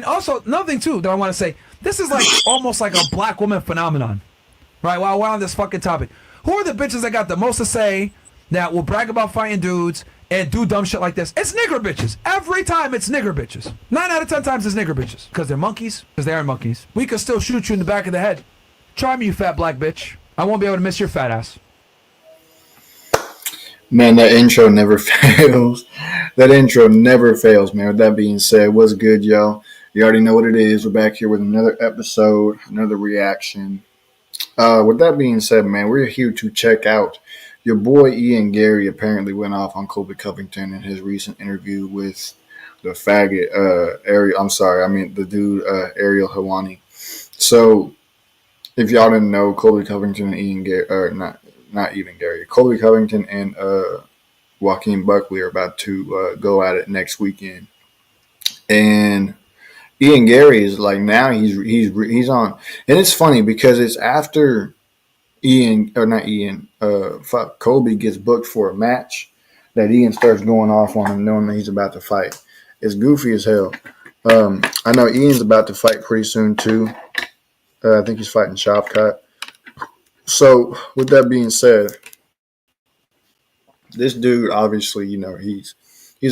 And also, another thing, too, that I want to say, this is like almost like a black woman phenomenon. Right, while we're on this fucking topic. Who are the bitches that got the most to say that will brag about fighting dudes and do dumb shit like this? It's nigger bitches. Every time it's nigger bitches. 9 out of 10 times it's nigger bitches. Because they're monkeys. Because they are monkeys. We could still shoot you in the back of the head. Try me, you fat black bitch. I won't be able to miss your fat ass. Man, that intro never fails. That intro never fails, man. With that being said, what's good, y'all? You already know what it is. We're back here with another episode, another reaction. With that being said, man, we're here to check out your boy Ian Garry. Apparently went off on Colby Covington in his recent interview with the faggot Ariel. I'm sorry, I mean the dude Ariel Helwani. So, if y'all didn't know, Colby Covington and Ian Garry, or not even Garry, Colby Covington and Joaquin Buckley are about to go at it next weekend, and Ian Garry is like now he's on, and it's funny because it's after Colby gets booked for a match that Ian starts going off on him, knowing that he's about to fight. It's goofy as hell. I know Ian's about to fight pretty soon too. I think he's fighting Shavkat. So with that being said, this dude obviously, he's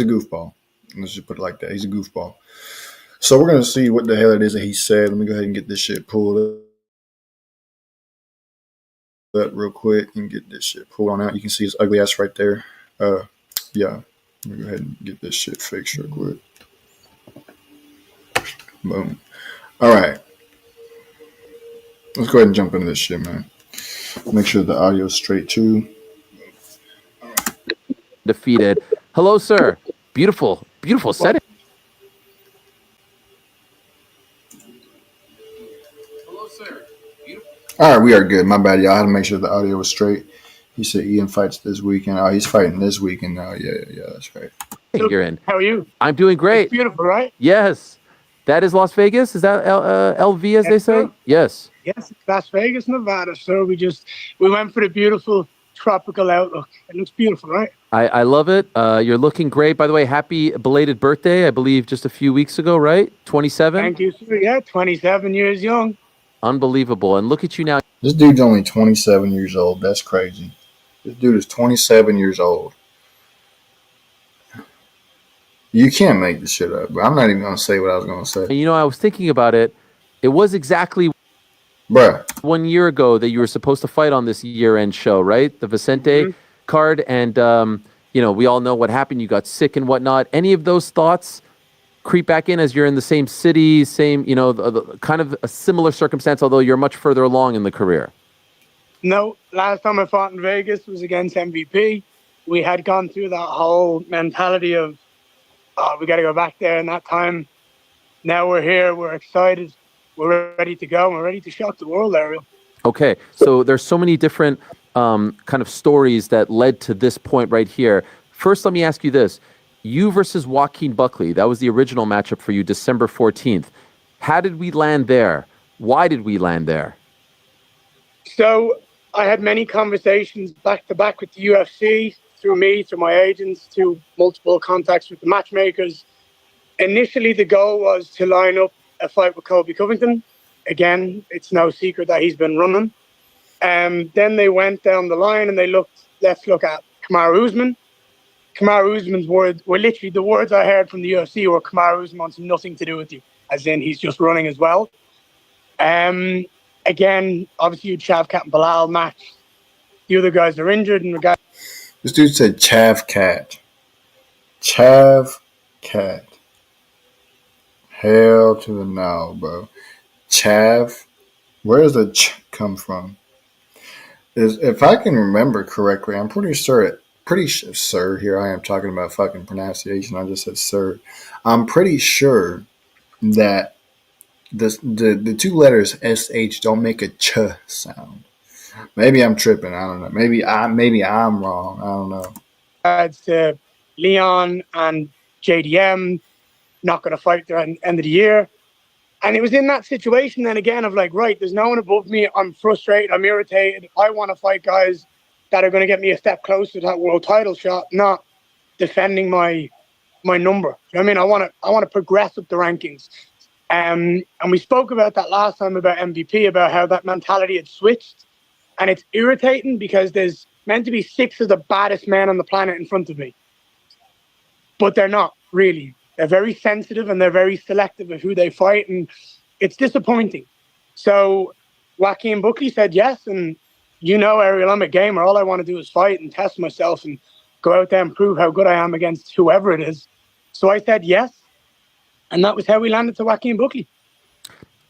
a goofball. Let's just put it like that. He's a goofball. So we're going to see what the hell it is that he said. Let me go ahead and get this shit pulled up real quick and get this shit pulled on out. You can see his ugly ass right there. Yeah. Let me go ahead and get this shit fixed real quick. Boom. All right. Let's go ahead and jump into this shit, man. Make sure the audio's straight, too. All right. Defeated. Hello, sir. Beautiful setting. All right, we are good. My bad, y'all. I had to make sure the audio was straight. He said Ian fights this weekend. Oh, he's fighting this weekend now. Yeah, that's right. You're in. How are you? I'm doing great. It's beautiful, right? Yes. That is Las Vegas? Is that LV, as they say? Sir. Yes. Yes, Las Vegas, Nevada. So we went for the beautiful tropical outlook. It looks beautiful, right? I love it. You're looking great. By the way, happy belated birthday, I believe just a few weeks ago, right? 27? Thank you, sir. Yeah, 27 years young. Unbelievable. And look at you now. This dude's only 27 years old. That's crazy. This dude is 27 years old. You can't make this shit up, but I'm not even going to say what I was going to say. You know, I was thinking about it. It was exactly 1 year ago that you were supposed to fight on this year-end show, right? The Vicente card. And, we all know what happened. You got sick and whatnot. Any of those thoughts creep back in as you're in the same city, same, kind of a similar circumstance, although you're much further along in the career? No, last time I fought in Vegas was against MVP. We had gone through that whole mentality of, we got to go back there. And that time, now we're here, we're excited, we're ready to go, and we're ready to shock the world, Ariel. Okay, so there's so many different kind of stories that led to this point right here. First, let me ask you this. You versus Joaquin Buckley, that was the original matchup for you, December 14th. How did we land there? Why did we land there? So I had many conversations back-to-back with the UFC, through me, through my agents, through multiple contacts with the matchmakers. Initially, the goal was to line up a fight with Colby Covington. Again, it's no secret that he's been running. Then they went down the line and they let's look at Kamaru Usman. Kamaru Usman's words were literally the words I heard from the UFC were Kamaru Usman wants nothing to do with you, as in he's just running as well. Again, obviously you'd Shavkat and Bilal match. The other guys are injured and This dude said Chavkat. Chavkat. Hell to the no, bro. Chav. Where does the ch come from? If I can remember correctly, I'm pretty sure here I am talking about fucking pronunciation. I just said sir. I'm pretty sure that the two letters SH don't make a ch sound. Maybe I'm tripping. I don't know. Maybe I'm wrong. I don't know. Adds to Leon and JDM not going to fight at the end of the year. And it was in that situation then again of like, right, there's no one above me. I'm frustrated. I'm irritated. I want to fight guys that are going to get me a step closer to that world title shot, not defending my number. You know what I mean? I want to progress up the rankings. And we spoke about that last time about MVP, about how that mentality had switched. And it's irritating because there's meant to be 6 of the baddest men on the planet in front of me. But they're not, really. They're very sensitive and they're very selective of who they fight. And it's disappointing. So Joaquin Buckley said yes. And Ariel, I'm a gamer. All I want to do is fight and test myself and go out there and prove how good I am against whoever it is. So I said yes. And that was how we landed to Joaquin Buckley.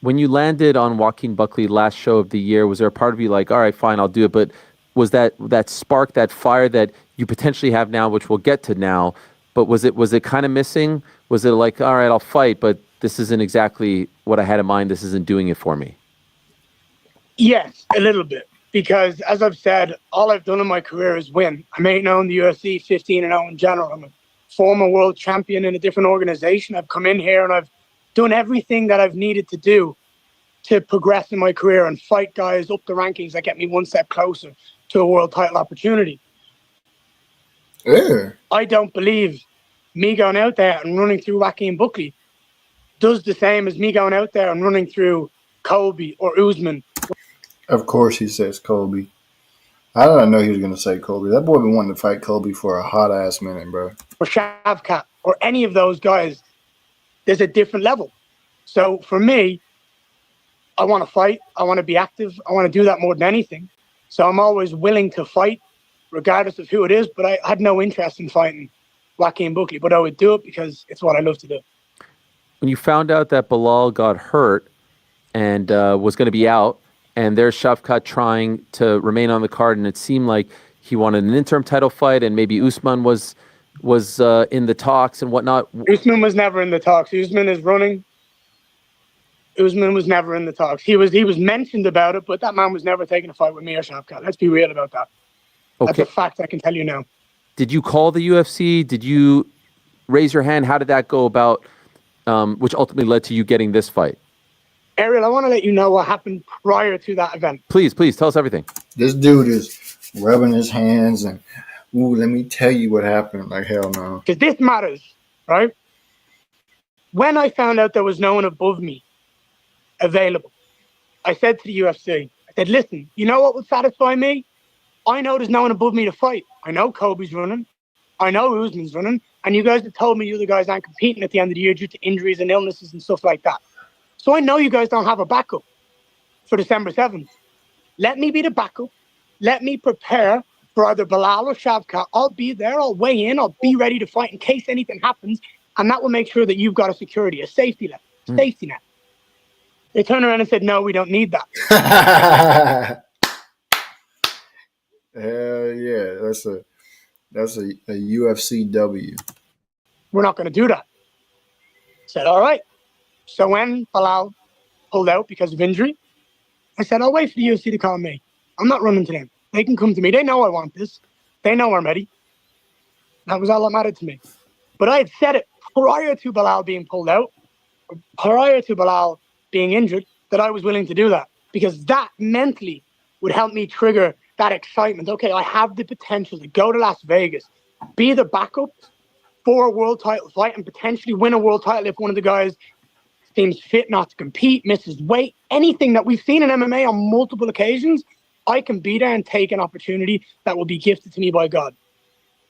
When you landed on Joaquin Buckley last show of the year, was there a part of you like, all right, fine, I'll do it? But was that spark, that fire that you potentially have now, which we'll get to now, but was it kind of missing? Was it like, all right, I'll fight, but this isn't exactly what I had in mind. This isn't doing it for me. Yes, a little bit. Because as I've said, all I've done in my career is win. I'm 8-0 in the UFC, 15-0 in general. I'm a former world champion in a different organization. I've come in here and I've done everything that I've needed to do to progress in my career and fight guys up the rankings that get me one step closer to a world title opportunity. Yeah. I don't believe me going out there and running through Joaquin Buckley does the same as me going out there and running through Colby or Usman. Of course he says Colby. I didn't know he was going to say Colby. That boy been wanting to fight Colby for a hot-ass minute, bro. Or Shavkat or any of those guys. There's a different level. So for me, I want to fight. I want to be active. I want to do that more than anything. So I'm always willing to fight, regardless of who it is. But I had no interest in fighting Joaquin Buckley. But I would do it because it's what I love to do. When you found out that Bilal got hurt and was going to be out, and there's Shavkat trying to remain on the card, and it seemed like he wanted an interim title fight, and maybe Usman was in the talks and whatnot. Usman was never in the talks. Usman is running. Usman was never in the talks. He was mentioned about it, but that man was never taking a fight with me or Shavkat. Let's be real about that. Okay. That's a fact I can tell you now. Did you call the UFC? Did you raise your hand? How did that go about, which ultimately led to you getting this fight? Ariel, I want to let you know what happened prior to that event. Please, tell us everything. This dude is rubbing his hands and, ooh, let me tell you what happened. Like, hell no. Because this matters, right? When I found out there was no one above me available, I said to the UFC, I said, listen, you know what would satisfy me? I know there's no one above me to fight. I know Colby's running. I know Usman's running. And you guys have told me you other guys aren't competing at the end of the year due to injuries and illnesses and stuff like that. So I know you guys don't have a backup for December 7th. Let me be the backup. Let me prepare for either Bilal or Shavkat. I'll be there. I'll weigh in. I'll be ready to fight in case anything happens. And that will make sure that you've got a security, a safety net. Safety net. They turned around and said, no, we don't need that. Hell yeah. That's a UFC W. We're not going to do that. I said, all right. So when Bilal pulled out because of injury, I said, I'll wait for the UFC to call me. I'm not running to them. They can come to me. They know I want this. They know I'm ready. That was all that mattered to me. But I had said it prior to Bilal being pulled out, prior to Bilal being injured, that I was willing to do that. Because that mentally would help me trigger that excitement. Okay, I have the potential to go to Las Vegas, be the backup for a world title fight, and potentially win a world title if one of the guys seems fit not to compete, misses weight, anything that we've seen in MMA on multiple occasions. I can be there and take an opportunity that will be gifted to me by God.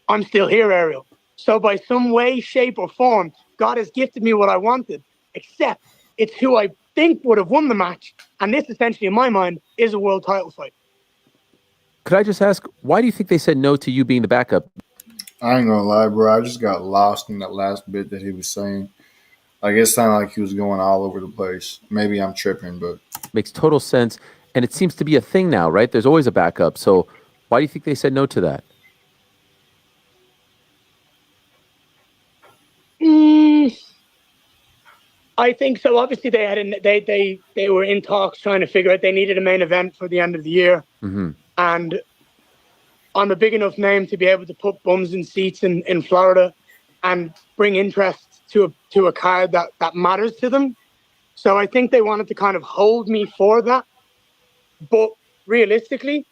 I'm still here, Ariel. So by some way, shape, or form, God has gifted me what I wanted, except it's who I think would have won the match. And this, essentially, in my mind, is a world title fight. Could I just ask, why do you think they said no to you being the backup? I ain't gonna lie, bro. I just got lost in that last bit that he was saying. Like, it sounded like he was going all over the place. Maybe I'm tripping, but... Makes total sense. And it seems to be a thing now, right? There's always a backup. So why do you think they said no to that? I think so. Obviously, they were in talks trying to figure out they needed a main event for the end of the year. Mm-hmm. And I'm a big enough name to be able to put bums in seats in Florida and bring interest to a card that matters to them. So I think they wanted to kind of hold me for that. But realistically,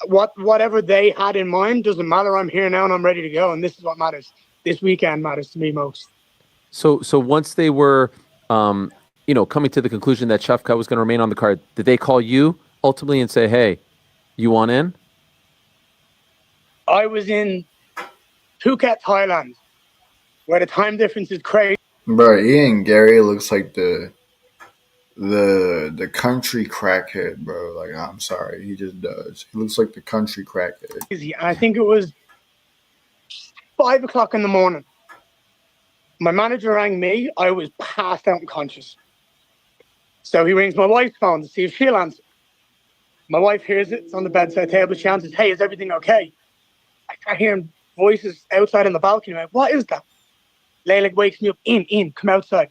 whatever they had in mind doesn't matter. I'm here now and I'm ready to go. And this is what matters. This weekend matters to me most. So once they were coming to the conclusion that Shavkat was going to remain on the card, did they call you ultimately and say, hey, you want in? I was in Phuket, Thailand, where the time difference is crazy. Bro, Ian Gary looks like the country crackhead, bro. Like, I'm sorry, he just does. He looks like the country crackhead. I think it was 5 o'clock in the morning. My manager rang me. I was passed out unconscious. So he rings my wife's phone to see if she'll answer. My wife hears it. It's on the bedside table. She answers, hey, is everything okay? I start hearing voices outside on the balcony. I'm like, what is that? Layla wakes me up. Ian, come outside.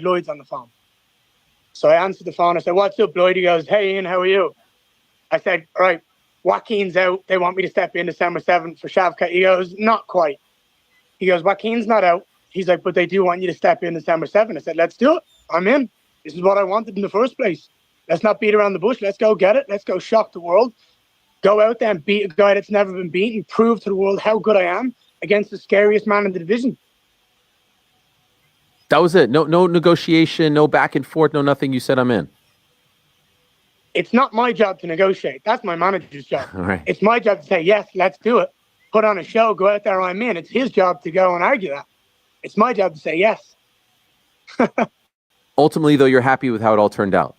Lloyd's on the phone. So I answered the phone. I said, what's up, Lloyd? He goes, hey, Ian, how are you? I said, all right, Joaquin's out. They want me to step in December 7th for Shavkat. He goes, not quite. He goes, Joaquin's not out. He's like, but they do want you to step in December 7th. I said, let's do it. I'm in. This is what I wanted in the first place. Let's not beat around the bush. Let's go get it. Let's go shock the world. Go out there and beat a guy that's never been beaten. Prove to the world how good I am against the scariest man in the division. That was it. No negotiation, no back and forth, no nothing. You said I'm in. It's not my job to negotiate. That's my manager's job. All right. It's my job to say, yes, let's do it. Put on a show, go out there, I'm in. It's his job to go and argue that. It's my job to say yes. Ultimately, though, you're happy with how it all turned out.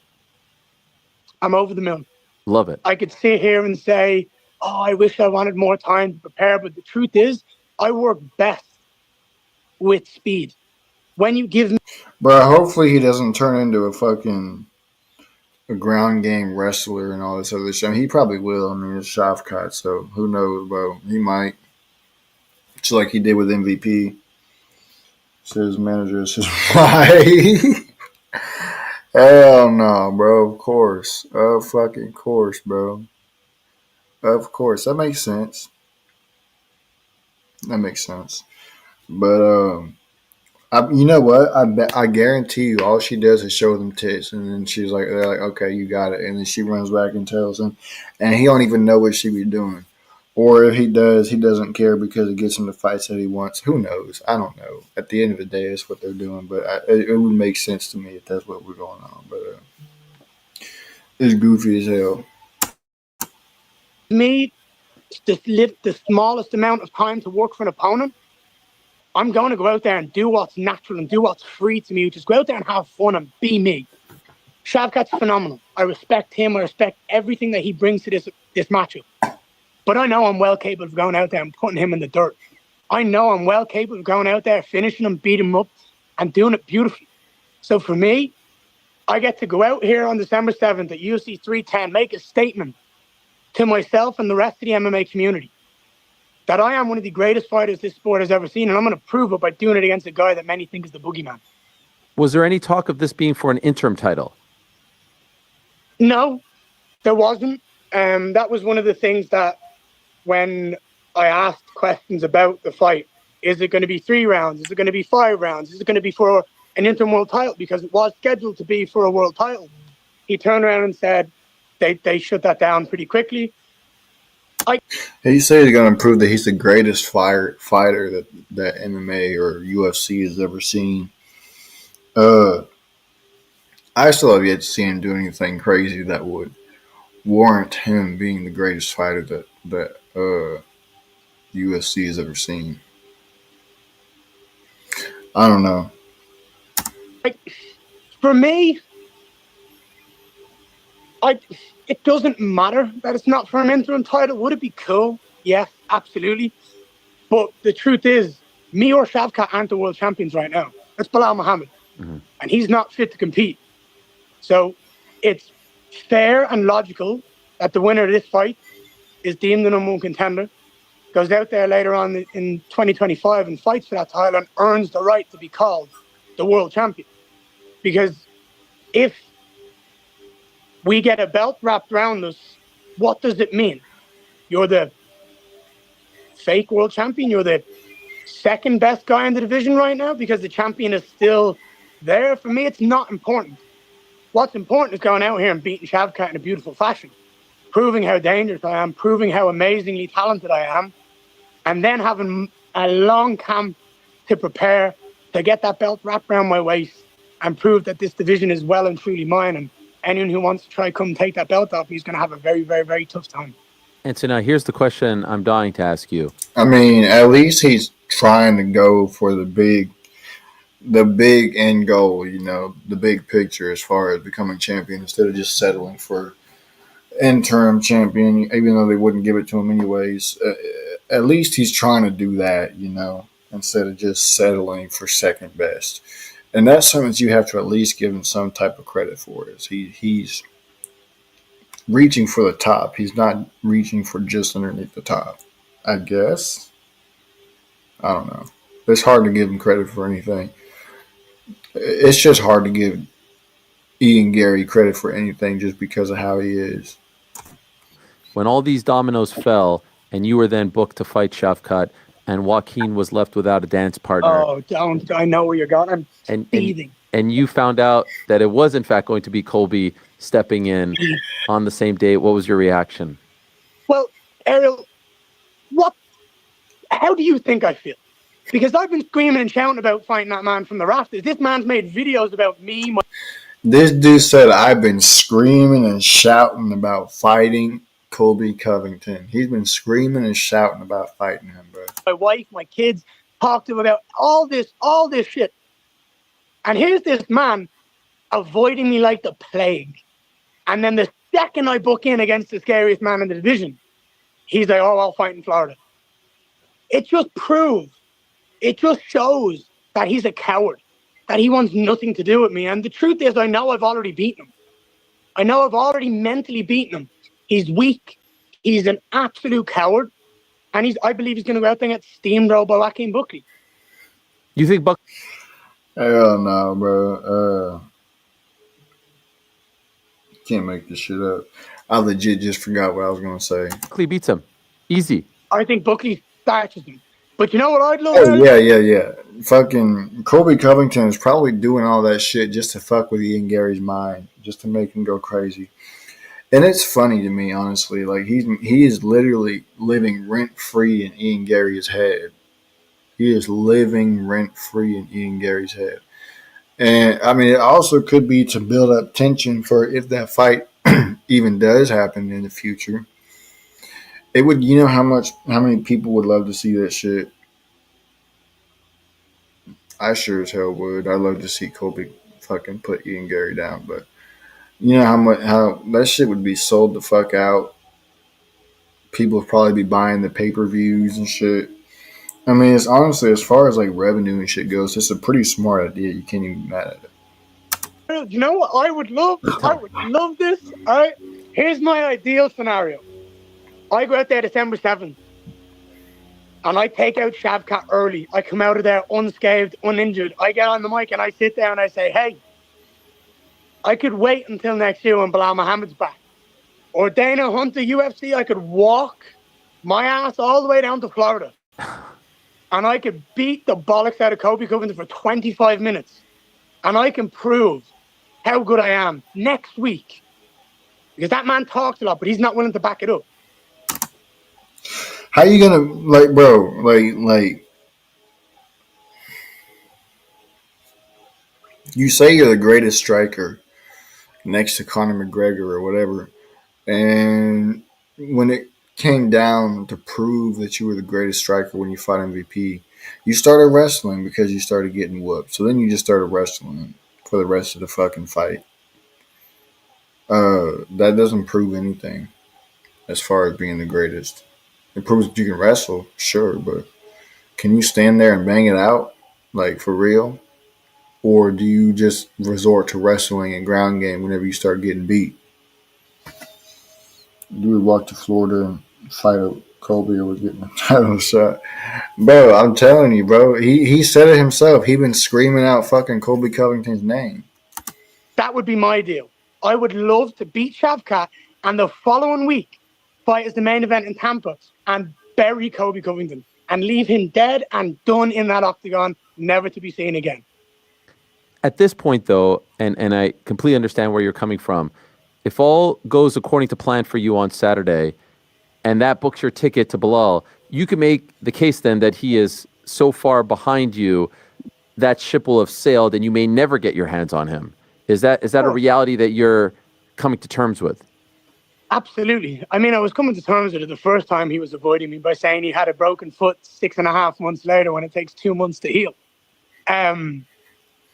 I'm over the moon. Love it. I could sit here and say, oh, I wish I wanted more time to prepare. But the truth is, I work best with speed. When you give me... But hopefully he doesn't turn into a ground game wrestler and all this other shit. I mean, he probably will. I mean, it's Shavkat, so who knows, bro. He might. Just like he did with MVP. So his manager says, why? Hell no, bro. Of course. Of fucking course, bro. Of course. That makes sense. But, you know what? I guarantee you, all she does is show them tits, and then they're like, okay, you got it, and then she runs back and tells him, and he don't even know what she be doing, or if he does, he doesn't care because it gets him the fights that he wants. Who knows? I don't know. At the end of the day, it's what they're doing, but it would make sense to me if that's what we're going on. But it's goofy as hell. Me, to live the smallest amount of time to work for an opponent, I'm going to go out there and do what's natural and do what's free to me, which is go out there and have fun and be me. Shavkat's phenomenal. I respect him. I respect everything that he brings to this matchup. But I know I'm well capable of going out there and putting him in the dirt. I know I'm well capable of going out there, finishing him, beating him up, and doing it beautifully. So for me, I get to go out here on December 7th at UFC 310, make a statement to myself and the rest of the MMA community that I am one of the greatest fighters this sport has ever seen, and I'm going to prove it by doing it against a guy that many think is the boogeyman. Was there any talk of this being for an interim title? No, there wasn't. That was one of the things that when I asked questions about the fight, is it going to be 3 rounds? Is it going to be 5 rounds? Is it going to be for an interim world title? Because it was scheduled to be for a world title. He turned around and said they shut that down pretty quickly. He said he's going to prove that he's the greatest fighter that MMA or UFC has ever seen. I still have yet to see him do anything crazy that would warrant him being the greatest fighter that UFC has ever seen. I don't know. For me, it doesn't matter that it's not for an interim title. Would it be cool? Yes, absolutely. But the truth is, me or Shavkat aren't the world champions right now. That's Bilal Muhammad. Mm-hmm. And he's not fit to compete. So it's fair and logical that the winner of this fight is deemed the #1 contender, goes out there later on in 2025 and fights for that title and earns the right to be called the world champion. Because if we get a belt wrapped around us, what does it mean? You're the fake world champion? You're the second best guy in the division right now because the champion is still there? For me, it's not important. What's important is going out here and beating Shavkat in a beautiful fashion, proving how dangerous I am, proving how amazingly talented I am, and then having a long camp to prepare to get that belt wrapped around my waist and prove that this division is well and truly mine. And anyone who wants to try come take that belt off me is going to have a very, very, very tough time. And so now here's the question I'm dying to ask you. I mean, at least he's trying to go for the big end goal, you know, the big picture as far as becoming champion instead of just settling for interim champion, even though they wouldn't give it to him anyways. At least he's trying to do that, you know, instead of just settling for second best. And that's something that you have to at least give him some type of credit for. Is he's reaching for the top. He's not reaching for just underneath the top, I guess. I don't know. It's hard to give him credit for anything. It's just hard to give Ian Garry credit for anything just because of how he is. When all these dominoes fell and you were then booked to fight Shavkat and Joaquin was left without a dance partner. Oh, don't. I know where you're going. I'm seething. And you found out that it was in fact going to be Colby stepping in on the same day. What was your reaction? Well, Ariel, how do you think I feel? Because I've been screaming and shouting about fighting that man from the rafters. This man's made videos about me. This dude said, I've been screaming and shouting about fighting Colby Covington. He's been screaming and shouting about fighting him, bro. My wife, my kids, talked to him about all this shit. And here's this man avoiding me like the plague. And then the second I book in against the scariest man in the division, he's like, oh, I'll fight in Florida. It just proves, it just shows that he's a coward, that he wants nothing to do with me. And the truth is, I know I've already beaten him. I know I've already mentally beaten him. He's weak. He's an absolute coward. And I believe he's going to go out there and get steamrolled by Joaquin Buckley. You think Buckley? Hell no, bro. Can't make this shit up. I legit just forgot what I was going to say. Buckley beats him. Easy. I think Buckley starches him. But you know what I'd love? Oh, yeah. Fucking Colby Covington is probably doing all that shit just to fuck with Ian Garry's mind, just to make him go crazy. And it's funny to me, honestly. Like, he is literally living rent-free in Ian Garry's head. He is living rent-free in Ian Garry's head. And, I mean, it also could be to build up tension for if that fight even does happen in the future. It would, you know how many people would love to see that shit? I sure as hell would. I'd love to see Colby fucking put Ian Garry down, but you know how that shit would be sold the fuck out. People would probably be buying the pay-per-views and shit. I mean, it's honestly, as far as like revenue and shit goes, it's a pretty smart idea. You can't even be mad at it. You know what I would love? I would love this. All right, here's my ideal scenario. I go out there December 7th, and I take out Shavkat early. I come out of there unscathed, uninjured. I get on the mic, and I sit there, and I say, hey, I could wait until next year when Bilal Muhammad's back. Or Dana Hunter, UFC, I could walk my ass all the way down to Florida, and I could beat the bollocks out of Colby Covington for 25 minutes, and I can prove how good I am next week. Because that man talks a lot, but he's not willing to back it up. How you gonna, like, bro, like, you say you're the greatest striker next to Conor McGregor or whatever, and when it came down to prove that you were the greatest striker when you fought MVP, you started wrestling because you started getting whooped. So then you just started wrestling for the rest of the fucking fight. That doesn't prove anything as far as being the greatest. It proves that you can wrestle, sure, but can you stand there and bang it out, like, for real? Or do you just resort to wrestling and ground game whenever you start getting beat? You would walk to Florida and fight a Colby or was getting a title shot. Bro, I'm telling you, bro. He said it himself. He been screaming out fucking Colby Covington's name. That would be my deal. I would love to beat Shavkat and the following week fight as the main event in Tampa and bury Colby Covington and leave him dead and done in that octagon, never to be seen again. At this point, though, and I completely understand where you're coming from, if all goes according to plan for you on Saturday and that books your ticket to Bilal, you can make the case then that he is so far behind you that ship will have sailed and you may never get your hands on him. Is that a reality that you're coming to terms with? Absolutely. I mean, I was coming to terms with it the first time he was avoiding me by saying he had a broken foot 6.5 months later when it takes 2 months to heal.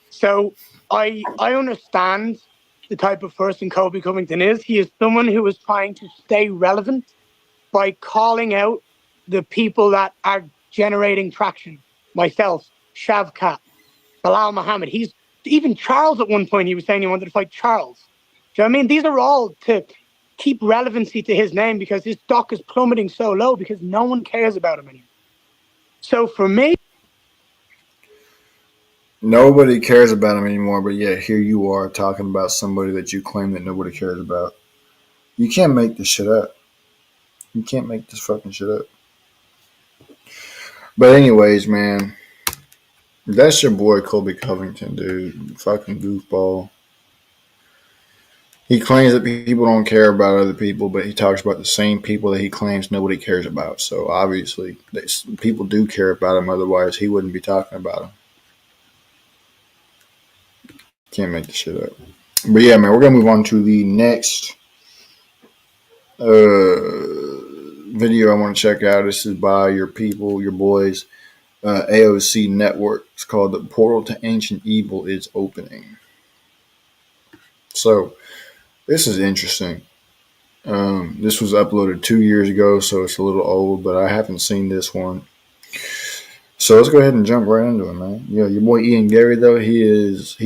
So I understand the type of person Colby Covington is. He is someone who is trying to stay relevant by calling out the people that are generating traction. Myself, Shavkat, Bilal Muhammad. Even Charles at one point, he was saying he wanted to fight Charles. Do you know what I mean? These are all to keep relevancy to his name because his stock is plummeting so low because no one cares about him anymore. So for me, nobody cares about him anymore, but yet here you are talking about somebody that you claim that nobody cares about. You can't make this shit up. You can't make this fucking shit up. But anyways, man, that's your boy Colby Covington, dude. Fucking goofball. He claims that people don't care about other people, but he talks about the same people that he claims nobody cares about. So obviously, people do care about him. Otherwise, he wouldn't be talking about him. Can't make this shit up. But yeah, man, we're going to move on to the next video I want to check out. This is by your people, your boys, AOC Network. It's called The Portal to Ancient Evil is Opening. So, this is interesting. This was uploaded 2 years ago, so it's a little old, but I haven't seen this one. So let's go ahead and jump right into it, man. Yeah, your boy Ian Garry, though, he's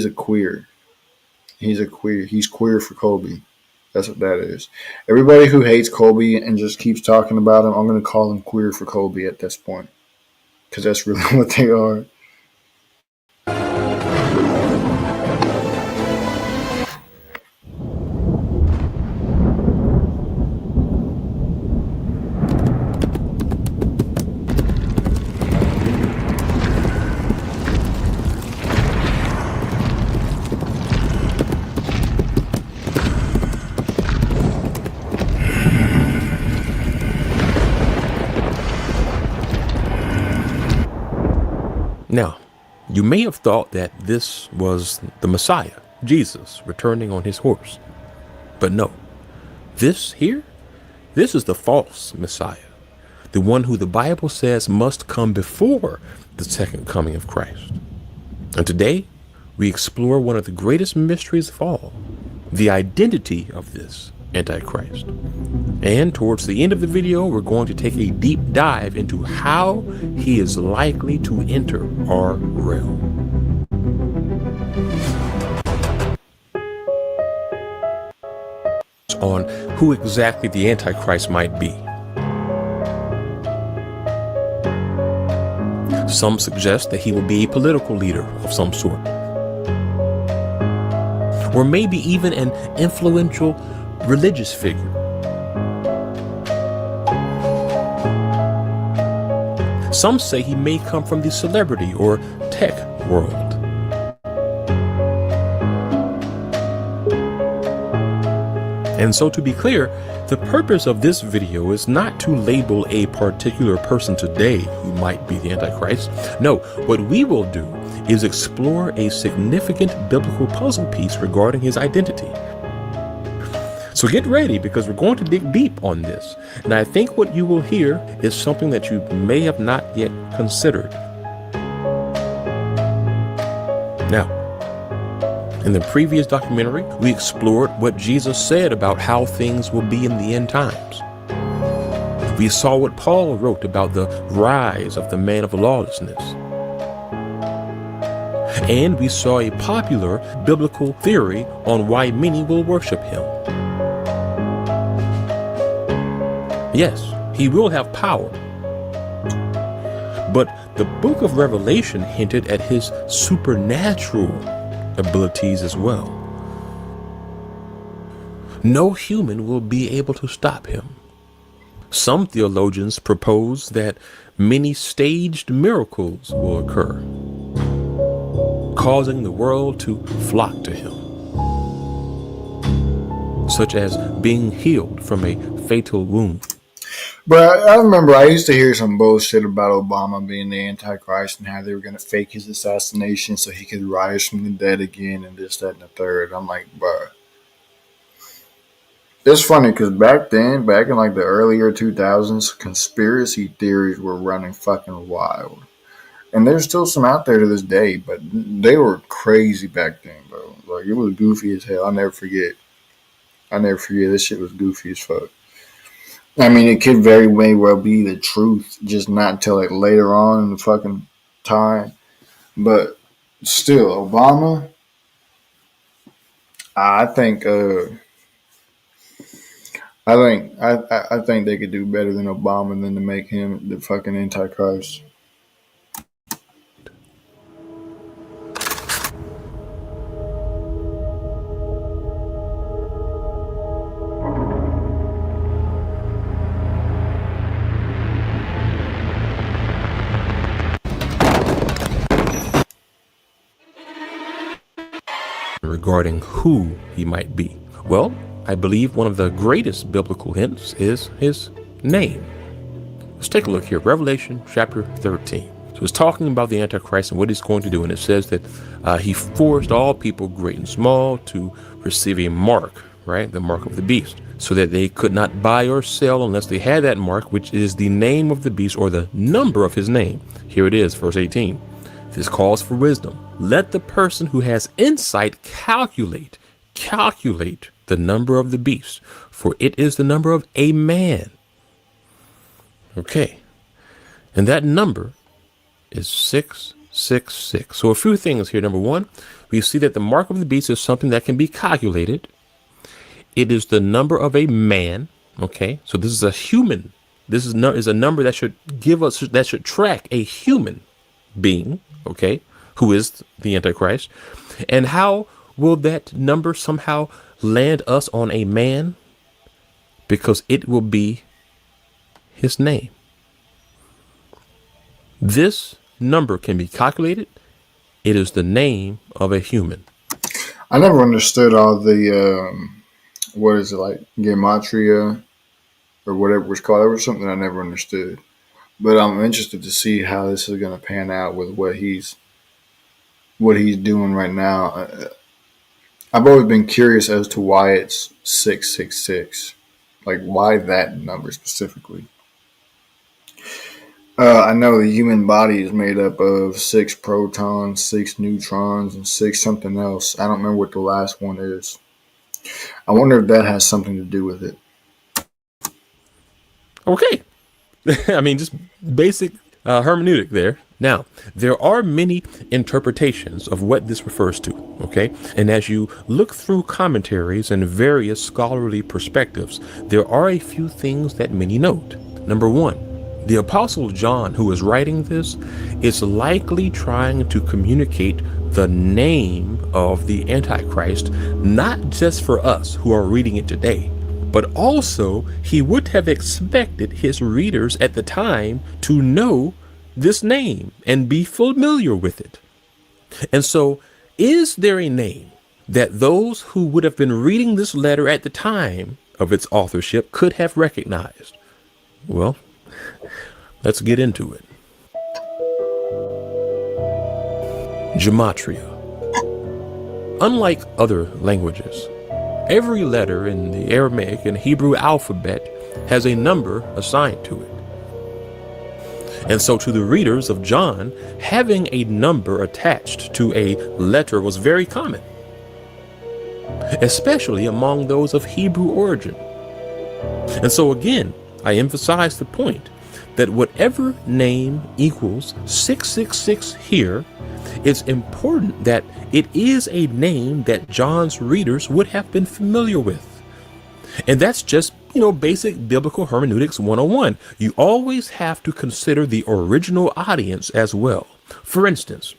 a queer. He's a queer. He's queer for Colby. That's what that is. Everybody who hates Colby and just keeps talking about him, I'm going to call them queer for Colby at this point. Because that's really what they are. Now, you may have thought that this was the Messiah, Jesus, returning on his horse. But no, this is the false Messiah, the one who the Bible says must come before the second coming of Christ. And today, we explore one of the greatest mysteries of all, the identity of this Antichrist. And towards the end of the video, we're going to take a deep dive into how he is likely to enter our realm. On who exactly the Antichrist might be. Some suggest that he will be a political leader of some sort, or maybe even an influential religious figure. Some say he may come from the celebrity or tech world. And so, to be clear, the purpose of this video is not to label a particular person today who might be the Antichrist. No, what we will do is explore a significant biblical puzzle piece regarding his identity. So get ready, because we're going to dig deep on this. And I think what you will hear is something that you may have not yet considered. Now, in the previous documentary, we explored what Jesus said about how things will be in the end times. We saw what Paul wrote about the rise of the man of lawlessness. And we saw a popular biblical theory on why many will worship him. Yes, he will have power. But the book of Revelation hinted at his supernatural abilities as well. No human will be able to stop him. Some theologians propose that many staged miracles will occur, causing the world to flock to him, such as being healed from a fatal wound. But I remember I used to hear some bullshit about Obama being the Antichrist and how they were going to fake his assassination so he could rise from the dead again and this, that, and the third. I'm like, bro. It's funny because back then, back in like the earlier 2000s, conspiracy theories were running fucking wild. And there's still some out there to this day, but they were crazy back then, bro. Like, it was goofy as hell. I'll never forget. This shit was goofy as fuck. I mean, it could very well be the truth, just not until like later on in the fucking time. But still, Obama, I think, I think they could do better than Obama than to make him the fucking Antichrist. Regarding who he might be. Well, I believe one of the greatest biblical hints is his name. Let's take a look here. Revelation chapter 13. So it's talking about the Antichrist and what he's going to do. And it says that he forced all people, great and small, to receive a mark, right? The mark of the beast, so that they could not buy or sell unless they had that mark, which is the name of the beast or the number of his name. Here it is, verse 18. This calls for wisdom. Let the person who has insight calculate the number of the beast, for it is the number of a man. Okay. And that number is 666. So a few things here. Number one, we see that the mark of the beast is something that can be calculated. It is the number of a man. Okay. So this is a human. This is a number that should track a human being. Okay. Who is the Antichrist. And how will that number somehow land us on a man? Because it will be his name. This number can be calculated. It is the name of a human. I never understood all the, what is it, like gematria or whatever it's called. There was something I never understood. But I'm interested to see how this is going to pan out with what he's doing right now. I've always been curious as to why it's 666. Like, why that number specifically? I know the human body is made up of 6 protons, 6 neutrons, and 6 something else. I don't remember what the last one is. I wonder if that has something to do with it. Okay. I mean, just basic hermeneutic there. Now, there are many interpretations of what this refers to, okay? And as you look through commentaries and various scholarly perspectives, there are a few things that many note. Number one, the Apostle John, who is writing this, is likely trying to communicate the name of the Antichrist, not just for us who are reading it today, but also he would have expected his readers at the time to know this name and be familiar with it. And so, is there a name that those who would have been reading this letter at the time of its authorship could have recognized? Well, let's get into it. Gematria. Unlike other languages, every letter in the Aramaic and Hebrew alphabet has a number assigned to it. And so to the readers of John, having a number attached to a letter was very common, especially among those of Hebrew origin. And so again, I emphasize the point that whatever name equals 666 here, it's important that it is a name that John's readers would have been familiar with. And that's just, basic biblical hermeneutics 101. You always have to consider the original audience as well. For instance,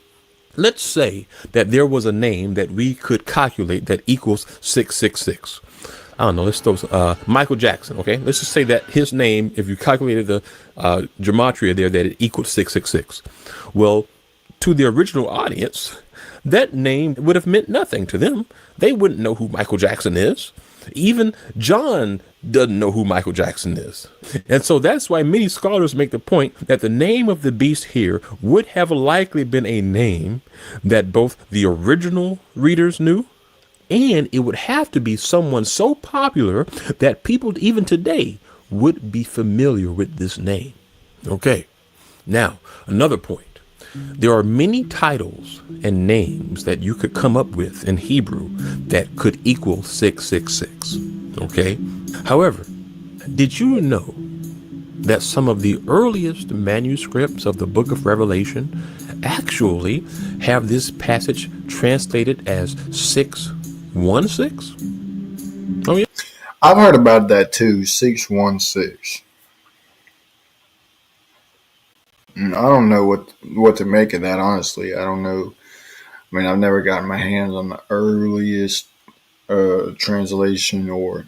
let's say that there was a name that we could calculate that equals 666. I don't know, let's throw Michael Jackson, okay? Let's just say that his name, if you calculated the gematria there, that it equals 666. Well, to the original audience, that name would have meant nothing to them. They wouldn't know who Michael Jackson is. Even John doesn't know who Michael Jackson is. And so that's why many scholars make the point that the name of the beast here would have likely been a name that both the original readers knew, and it would have to be someone so popular that people even today would be familiar with this name. Okay. Now, another point. There are many titles and names that you could come up with in Hebrew that could equal 666. Okay. However, did you know that some of the earliest manuscripts of the book of Revelation actually have this passage translated as 616? Oh, yeah. I've heard about that too, 616. I don't know what to make of that, honestly. I don't know. I mean, I've never gotten my hands on the earliest translation or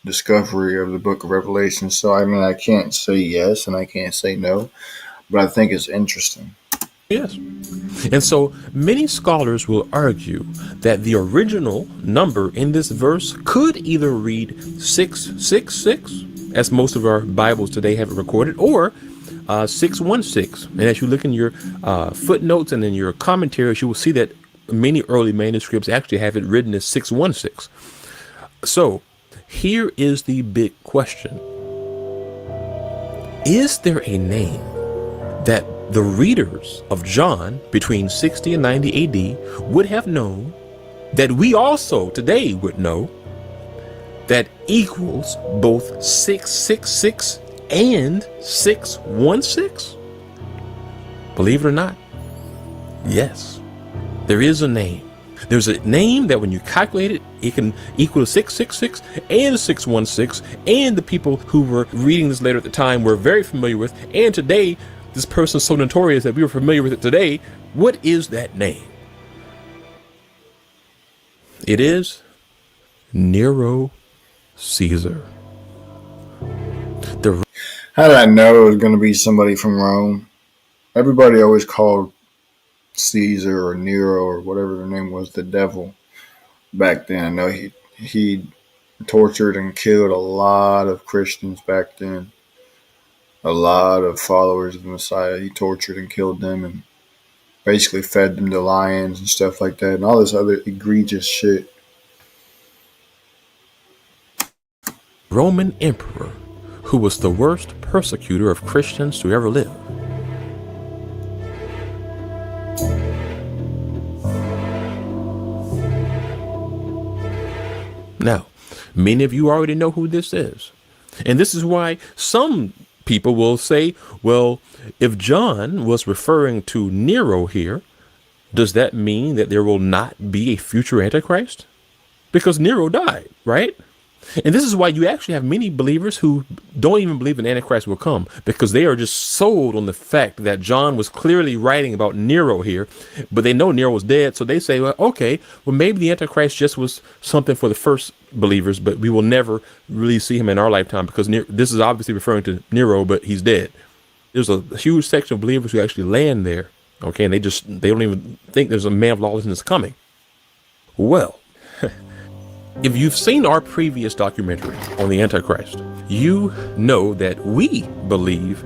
discovery of the book of Revelation. So, I mean, I can't say yes and I can't say no, but I think it's interesting. Yes. And so many scholars will argue that the original number in this verse could either read 666, as most of our Bibles today have it recorded, or 616. And as you look in your footnotes and in your commentaries, you will see that many early manuscripts actually have it written as 616. So here is the big question. Is there a name that the readers of John between 60 and 90 AD would have known, that we also today would know, that equals both 666 and 616? Believe it or not, yes, there is a name. There's a name that when you calculate it, it can equal 666 and 616. And the people who were reading this letter at the time were very familiar with. And today, this person is so notorious that we are familiar with it today. What is that name? It is Nero Caesar. How did I know it was going to be somebody from Rome? Everybody always called Caesar or Nero or whatever their name was the devil back then. I know he tortured and killed a lot of Christians back then. A lot of followers of the Messiah. He tortured and killed them and basically fed them to lions and stuff like that and all this other egregious shit. Roman emperor who was the worst persecutor of Christians to ever live. Now, many of you already know who this is. And this is why some people will say, well, if John was referring to Nero here, does that mean that there will not be a future Antichrist? Because Nero died, right? And this is why you actually have many believers who don't even believe an Antichrist will come, because they are just sold on the fact that John was clearly writing about Nero here, but they know Nero was dead. So they say, well, okay, well, maybe the Antichrist just was something for the first believers, but we will never really see him in our lifetime because this is obviously referring to Nero, but he's dead. There's a huge section of believers who actually land there. Okay. And they don't even think there's a man of lawlessness coming. Well, if you've seen our previous documentary on the Antichrist, you know that we believe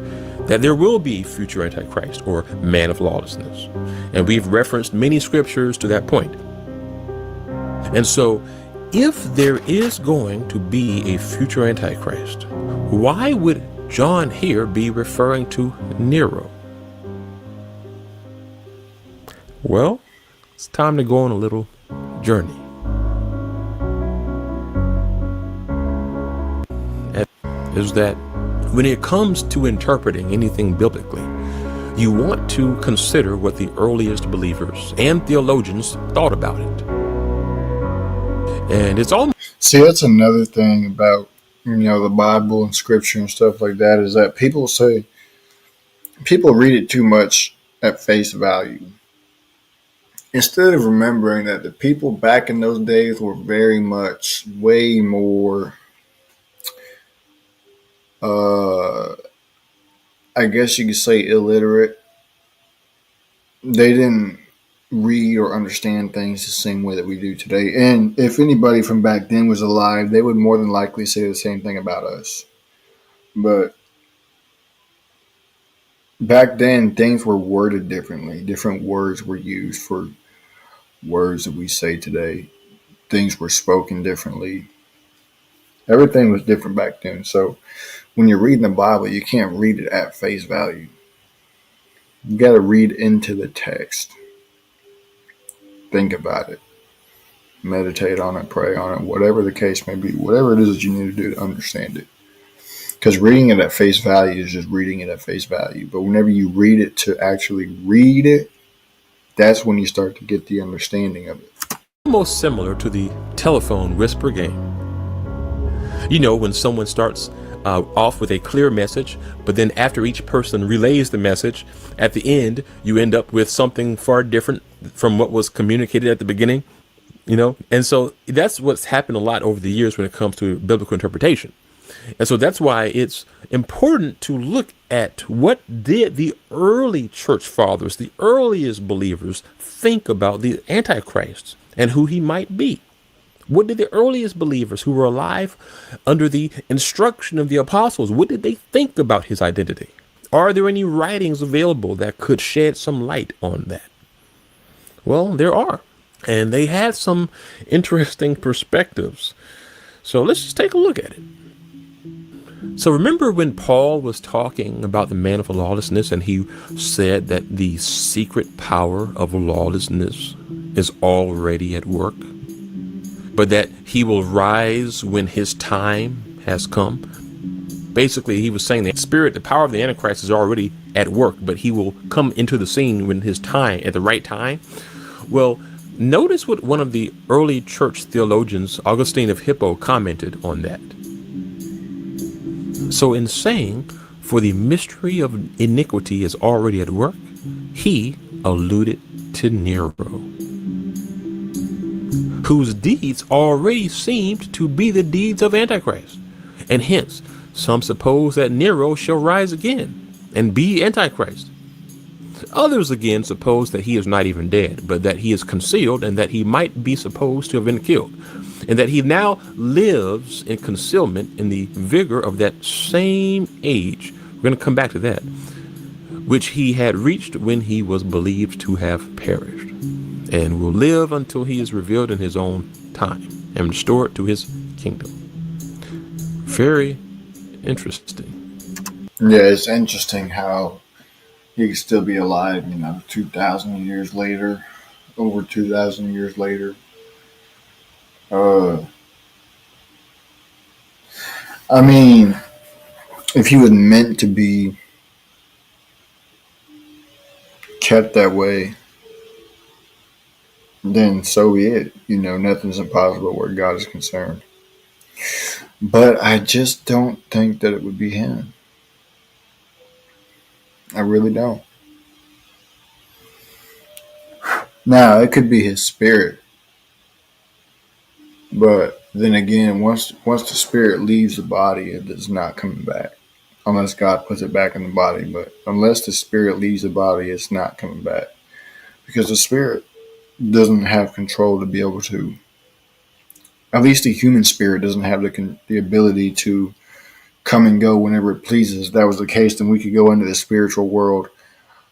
that there will be future Antichrist or man of lawlessness. And we've referenced many scriptures to that point. And so if there is going to be a future Antichrist, why would John here be referring to Nero? Well, it's time to go on a little journey. Is that when it comes to interpreting anything biblically, you want to consider what the earliest believers and theologians thought about it. And it's almost... See, that's another thing about, the Bible and scripture and stuff like that, is that people read it too much at face value. Instead of remembering that the people back in those days were very much way more, I guess you could say illiterate. They didn't read or understand things the same way that we do today. And if anybody from back then was alive, they would more than likely say the same thing about us. But back then, things were worded differently. Different words were used for words that we say today. Things were spoken differently. Everything was different back then. So when you're reading the Bible, you can't read it at face value. You got to read into the text. Think about it. Meditate on it, pray on it, whatever the case may be, whatever it is that you need to do to understand it. Because reading it at face value is just reading it at face value. But whenever you read it to actually read it, that's when you start to get the understanding of it. Almost similar to the telephone whisper game. You know, when someone starts off with a clear message, but then after each person relays the message, at the end, you end up with something far different from what was communicated at the beginning, you know? And so that's what's happened a lot over the years when it comes to biblical interpretation. And so that's why it's important to look at what did the early church fathers, the earliest believers, think about the Antichrist and who he might be. What did the earliest believers who were alive under the instruction of the apostles, what did they think about his identity? Are there any writings available that could shed some light on that? Well, there are, and they had some interesting perspectives. So let's just take a look at it. So remember when Paul was talking about the man of lawlessness, and he said that the secret power of lawlessness is already at work, but that he will rise when his time has come? Basically, he was saying the spirit, the power of the Antichrist is already at work, but he will come into the scene when his time, at the right time. Well, notice what one of the early church theologians, Augustine of Hippo, commented on that. So in saying, for the mystery of iniquity is already at work, he alluded to Nero, whose deeds already seemed to be the deeds of Antichrist. And hence, some suppose that Nero shall rise again and be Antichrist. Others again suppose that he is not even dead, but that he is concealed and that he might be supposed to have been killed, and that he now lives in concealment in the vigor of that same age. We're going to come back to that, which he had reached when he was believed to have perished, and will live until he is revealed in his own time and restored to his kingdom. Very interesting. Yeah, it's interesting how he could still be alive, 2,000 years later, over 2,000 years later. I mean, if he was meant to be kept that way, then so be it. Nothing's impossible where God is concerned. But I just don't think that it would be him. I really don't. Now, it could be his spirit. But then again, once the spirit leaves the body, it is not coming back. Unless God puts it back in the body. But unless the spirit leaves the body, it's not coming back. Because the spirit doesn't have control to be able to, at least the human spirit doesn't have the ability to come and go whenever it pleases. If that was the case, then we could go into the spiritual world.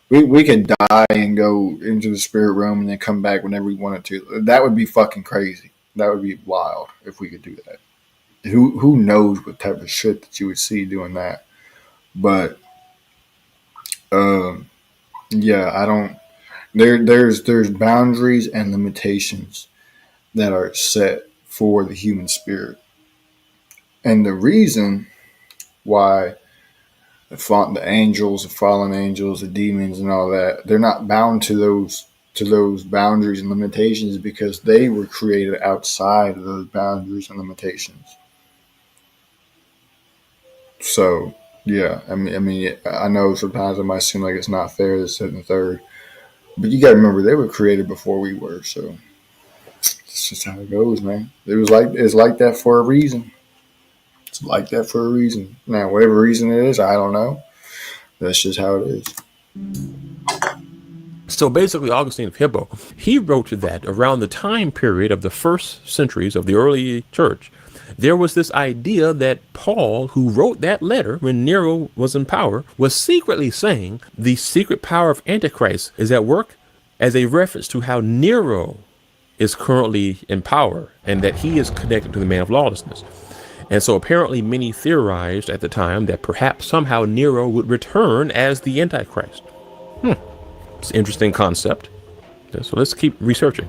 We could die and go into the spirit realm and then come back whenever we wanted to. That would be fucking crazy. That would be wild if we could do that. Who knows what type of shit that you would see doing that. But yeah, I don't. There's boundaries and limitations that are set for the human spirit, and the reason why the angels, the fallen angels, the demons, and all that, they're not bound to those boundaries and limitations because they were created outside of those boundaries and limitations. So yeah, I mean, I know sometimes it might seem like it's not fair, this, second, and third, but you got to remember they were created before we were. So it's just how it goes, man. It's like that for a reason. It's like that for a reason. Now, whatever reason it is, I don't know. That's just how it is. So basically, Augustine of Hippo, he wrote that around the time period of the first centuries of the early church, there was this idea that Paul, who wrote that letter when Nero was in power, was secretly saying the secret power of Antichrist is at work, as a reference to how Nero is currently in power and that he is connected to the man of lawlessness. And so apparently many theorized at the time that perhaps somehow Nero would return as the Antichrist. It's an interesting concept. So let's keep researching.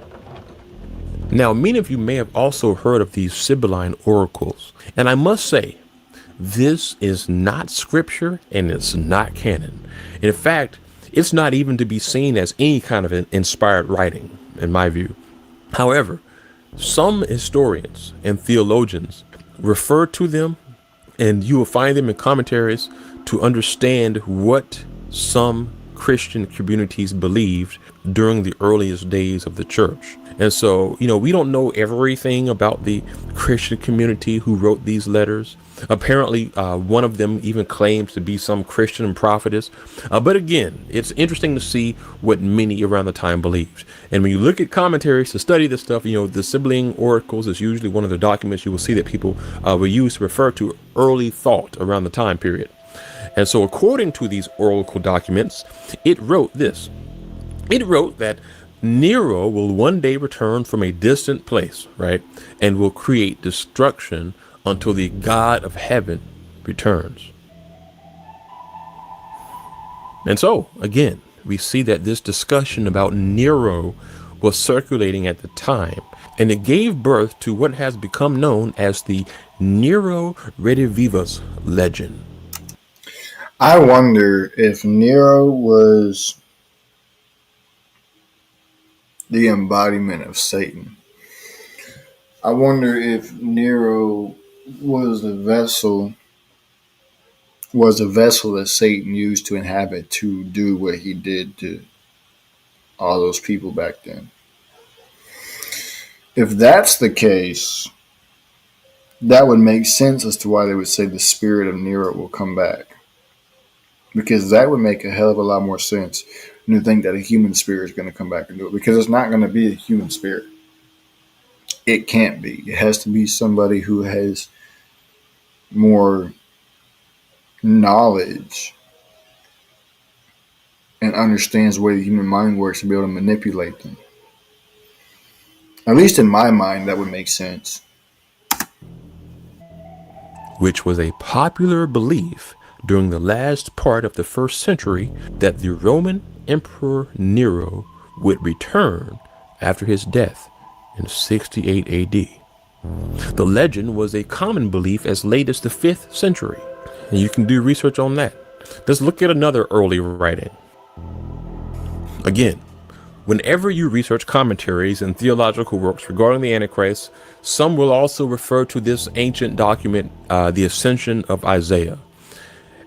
Now, many of you may have also heard of these Sibylline oracles. And I must say, this is not scripture and it's not canon. In fact, it's not even to be seen as any kind of an inspired writing, in my view. However, some historians and theologians refer to them, and you will find them in commentaries to understand what some Christian communities believed during the earliest days of the church. And so, we don't know everything about the Christian community who wrote these letters. Apparently, one of them even claims to be some Christian prophetess. But again, it's interesting to see what many around the time believed. And when you look at commentaries to study this stuff, the Sibylline oracles is usually one of the documents you will see that people will use to refer to early thought around the time period. And so according to these oracle documents, it wrote this. It wrote that Nero will one day return from a distant place, right? And will create destruction until the God of heaven returns. And so, again, we see that this discussion about Nero was circulating at the time, and it gave birth to what has become known as the Nero Redivivus legend. I wonder if Nero was the embodiment of Satan. I wonder if Nero was the vessel that Satan used to inhabit to do what he did to all those people back then. If that's the case, that would make sense as to why they would say the spirit of Nero will come back. Because that would make a hell of a lot more sense than to think that a human spirit is going to come back and do it. Because it's not going to be a human spirit. It can't be. It has to be somebody who has more knowledge and understands the way the human mind works to be able to manipulate them. At least in my mind, that would make sense. Which was a popular belief during the last part of the first century that the Roman Emperor Nero would return after his death in 68 AD. The legend was a common belief as late as the 5th century, and you can do research on that. Let's look at another early writing. Again, whenever you research commentaries and theological works regarding the Antichrist, some will also refer to this ancient document, the Ascension of Isaiah.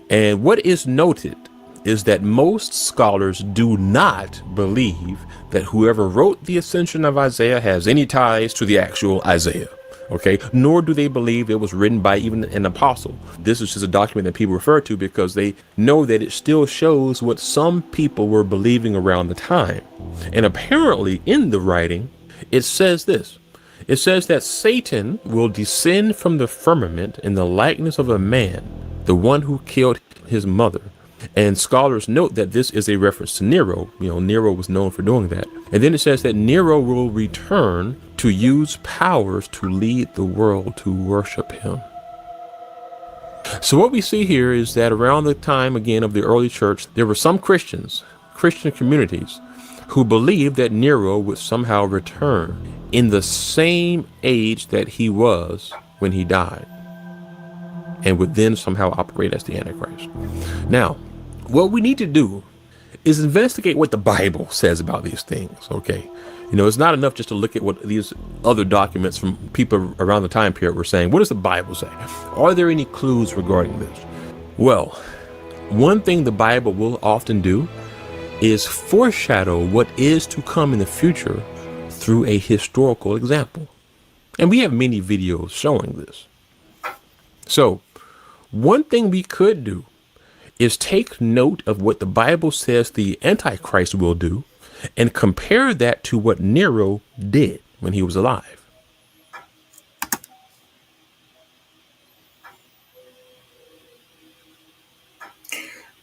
And what is noted is that most scholars do not believe that whoever wrote the Ascension of Isaiah has any ties to the actual Isaiah. Okay, nor do they believe it was written by even an apostle. This is just a document that people refer to because they know that it still shows what some people were believing around the time. And apparently in the writing, it says this. It says that Satan will descend from the firmament in the likeness of a man, the one who killed his mother. And scholars note that this is a reference to Nero. Nero was known for doing that. And then it says that Nero will return to use powers to lead the world to worship him. So what we see here is that around the time, again, of the early church, there were some Christian communities who believed that Nero would somehow return in the same age that he was when he died, and would then somehow operate as the Antichrist. Now, what we need to do is investigate what the Bible says about these things, okay? It's not enough just to look at what these other documents from people around the time period were saying. What does the Bible say? Are there any clues regarding this? Well, one thing the Bible will often do is foreshadow what is to come in the future through a historical example. And we have many videos showing this. So, one thing we could do is take note of what the Bible says the Antichrist will do, and compare that to what Nero did when he was alive.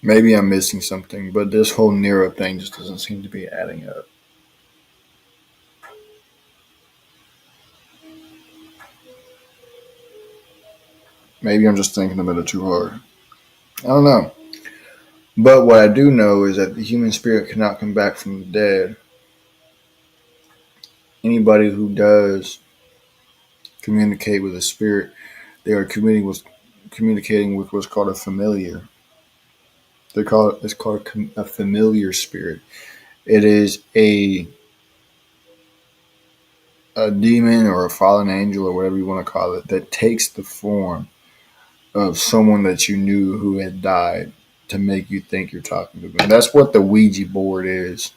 Maybe I'm missing something, but this whole Nero thing just doesn't seem to be adding up. Maybe I'm just thinking about it too hard. I don't know. But what I do know is that the human spirit cannot come back from the dead. Anybody who does communicate with a spirit, they are communicating with what's called a familiar. It's called a familiar spirit. It is a demon or a fallen angel or whatever you want to call it that takes the form of someone that you knew who had died to make you think you're talking to them. That's what the Ouija board is.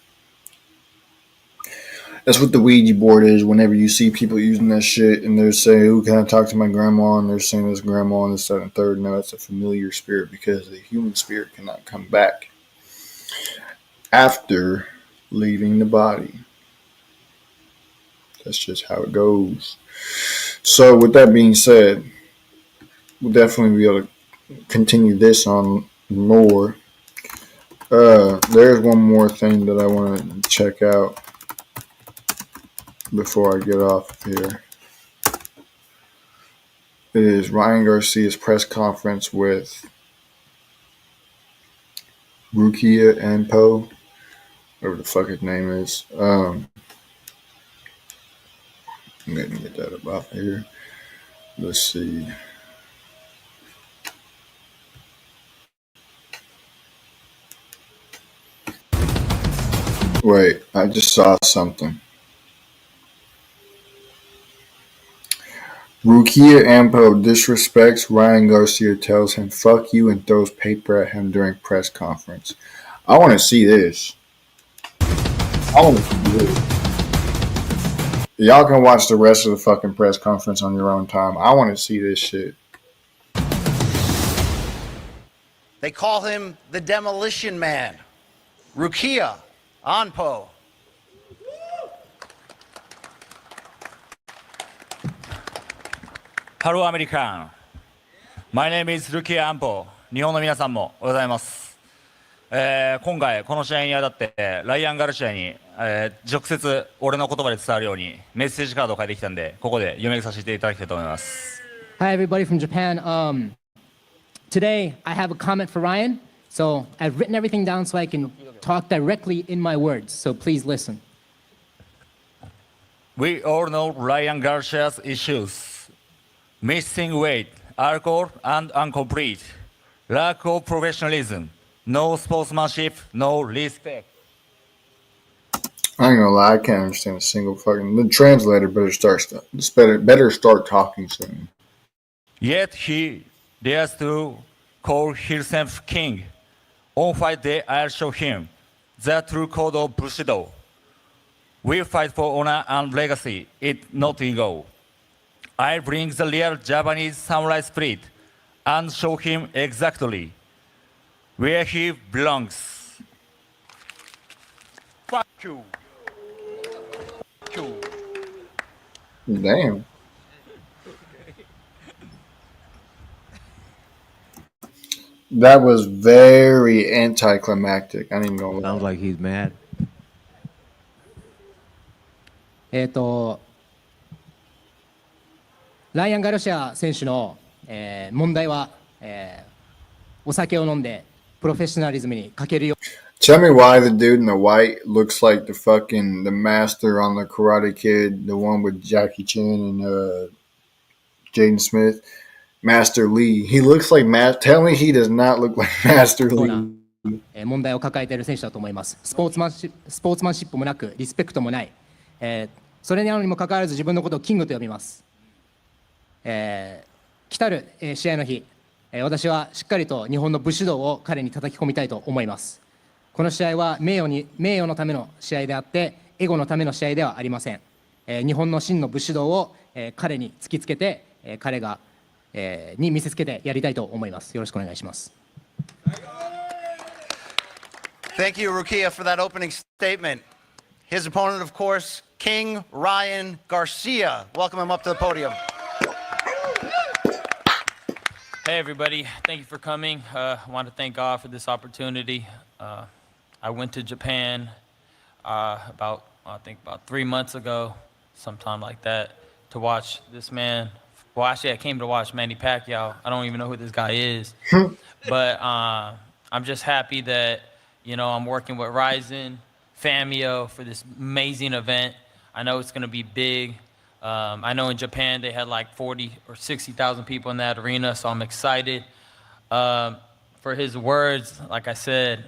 That's what the Ouija board is. Whenever you see people using that shit and they're saying, "Who can I talk to my grandma?" and they're saying this grandma and this, that, and third. No, that's a familiar spirit because the human spirit cannot come back after leaving the body. That's just how it goes. So, with that being said, we'll definitely be able to continue this on more. There's one more thing that I want to check out before I get off of here. It is Ryan Garcia's press conference with Rukia and Poe, whatever the fuck his name is. I'm going to get that up off here. Let's see. Wait, I just saw something. Rukia Ampo disrespects Ryan Garcia, tells him "fuck you" and throws paper at him during press conference. I want to see this. Y'all can watch the rest of the fucking press conference on your own time. I want to see this shit. They call him the Demolition Man. Rukia Anpo. Hello, American. My name is Rukia Anpo. 日本の皆さんもおはようございます。今回この試合にあたってライアン・ガルシアに、直接俺の言葉で伝わるようにメッセージカードを書いてきたんで、ここで読み上げさせていただきたいと思います。Hi, everybody from Japan. Today I have a comment for Ryan. So I've written everything down so I can talk directly in my words. So please listen. We all know Ryan Garcia's issues. Missing weight, alcohol and incomplete, lack of professionalism, no sportsmanship, no respect. I ain't gonna lie, I can't understand a single fucking. The translator better start talking soon. Yet he dares to call himself king. On fight day, I'll show him the true code of Bushido. We fight for honor and legacy, it not ego. I bring the real Japanese samurai spirit and show him exactly where he belongs. Fuck you. Fuck you. Damn. That was very anticlimactic. I ain't even gonna lie. Sounds like he's mad. ライアン・ガルシア選手の、問題は、お酒を飲んでプロフェッショナリズムに欠けるよ。Tell me why the dude in the white looks like the master on the Karate Kid, the one with Jackie Chan and Jaden Smith, Master Lee. He looks like Tell me he does not look like Master Lee. 問題を抱えている選手だと思います。スポーツマンシップもなく、リスペクトもない。それなのにもかかわらず自分のことをキングと呼びます。来たる、試合の日、私はしっかりと日本の武士道を彼に叩き込みたいと思います。この試合は名誉のための試合であってエゴのための試合ではありません。日本の真の武士道を、彼に突きつけて、彼が、に見せつけてやりたいと思います。よろしくお願いします。Thank you, Rukia, for that opening statement. His opponent, of course, King Ryan Garcia. Welcome him up to the podium. Hey everybody, thank you for coming. I want to thank God for this opportunity. I went to Japan about 3 months ago, sometime like that, to watch this man. Well, actually, I came to watch Manny Pacquiao. I don't even know who this guy is, but I'm just happy that I'm working with Ryzen, Famio for this amazing event. I know it's going to be big. I know in Japan they had like 40 or 60,000 people in that arena, so I'm excited. For his words, like I said,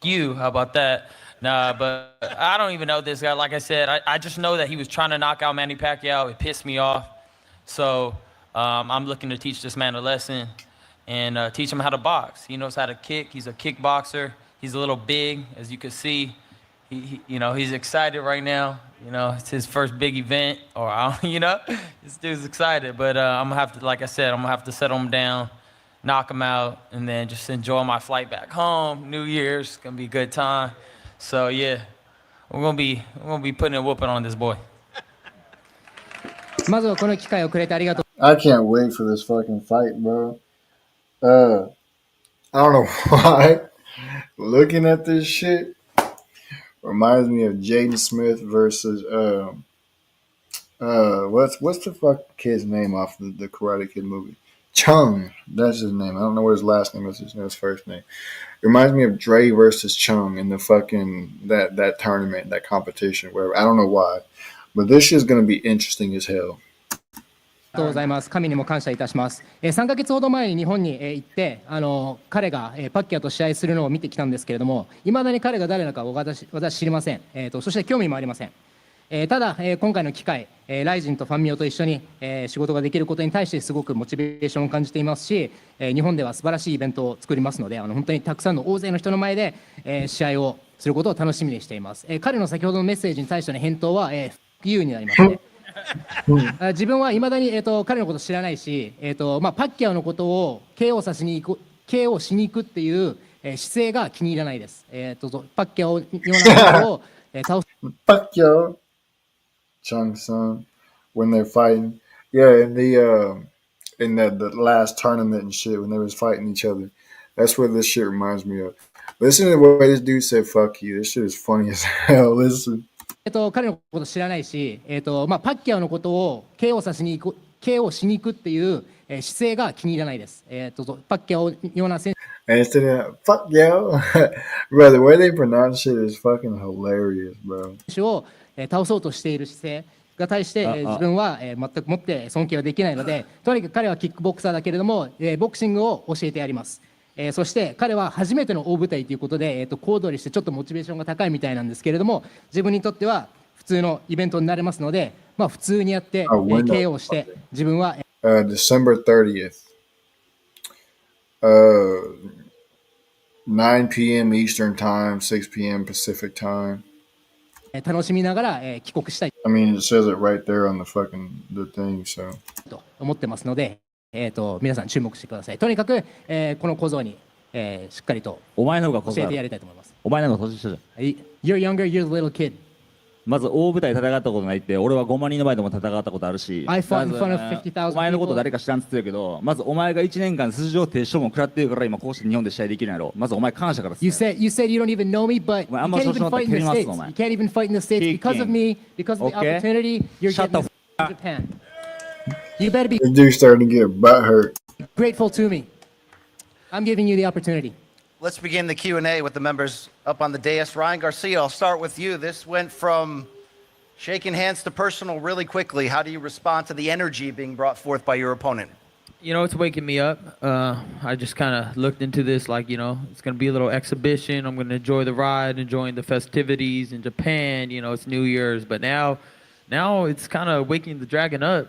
you, how about that? Nah, but I don't even know this guy. Like I said, I just know that he was trying to knock out Manny Pacquiao. It pissed me off. So I'm looking to teach this man a lesson and teach him how to box. He knows how to kick. He's a kickboxer. He's a little big, as you can see. He's excited right now. It's his first big event, or this dude's excited. But I'm gonna have to, like I said, I'm gonna have to settle him down, knock him out, and then just enjoy my flight back home. New Year's, it's gonna be a good time. So yeah, we're gonna be putting a whooping on this boy. まずはこの機会をくれてありがとう。 I can't wait for this fucking fight, bro. I don't know why. Looking at this shit reminds me of Jaden Smith versus what's the fuck kid's name off the Karate Kid movie? Chung. That's his name. I don't know what his last name is. His first name. It reminds me of Dre versus Chung in the fucking that tournament, that competition, where I don't know why. But this shit's gonna be interesting as hell. ありがとうございます。神にも感謝いたします。3ヶ月ほど前に日本に行って彼がパッキャオと試合するのを見てきたんですけれども、いまだに彼が誰なのか私知りません。そして興味もありません。ただ今回の機会、ライジンとファンミオと一緒に仕事ができることに対してすごくモチベーションを感じていますし、日本では素晴らしいイベントを作りますので、本当にたくさんの大勢の人の前で試合をすることを楽しみにしています。彼の先ほどのメッセージに対しての返答はFuck youになりますね。自分はいまだに彼のこと知らないし、パッキャオのことを KO しに行くっていう姿勢が気に入らないです。パッキャオのようなことを倒す。Pacquiao, Chung-Sun, when they're fighting, yeah, in the last tournament and shit when they was fighting each other. That's what this shit reminds me of. Listen to the way this dude said "fuck you." This shit is funny as hell. Listen. 彼のこと知らないし、パッキャオのことを KO しに行くっていう姿勢が気に入らないです。パッキャオのような選手。And instead of "fuck yo," bro, the way they pronounce shit is fucking hilarious, bro. 選手を倒そうとしている姿勢が対して自分は全くもって尊敬はできないので、とにかく彼はキックボクサーだけれどもボクシングを教えてやります。そして彼は初めての大舞台ということで小躍りしてちょっとモチベーションが高いみたいなんですけれども、自分にとっては普通のイベントになれますので、普通にやって KO して自分はDecember 30th, 9 p.m. Eastern Time, 6 p.m. Pacific Time. 楽しみながら帰国したい I mean, it says it right there on the thing, so. と思ってますので、皆さん注目してください。とにかく、この小僧に、しっかりと教えてやりたいと思います。お前の方が年下じゃん。You're younger, you're a little kid. まず大舞台戦ったことないって、俺は5万人の前でも戦ったことあるし、I fought in front of 50,000お前のこと誰か知らんっつってるけど、まずお前が1年間出場停止処分食らってるから今こうして日本で試合できるんやろ。まずお前感謝からっすね。You said you don't even know me, but you can't even fight in the States. You can't even fight in the States because of me, because of the opportunity. You're getting in Japan. You better be This dude's starting to get butt hurt. grateful to me. I'm giving you the opportunity. Let's begin the Q&A with the members up on the dais. Ryan Garcia, I'll start with you. This went from shaking hands to personal really quickly. How do you respond to the energy being brought forth by your opponent? It's waking me up. I just kind of looked into this like, it's going to be a little exhibition. I'm going to enjoy the ride, enjoying the festivities in Japan. It's New Year's. But now it's kind of waking the dragon up.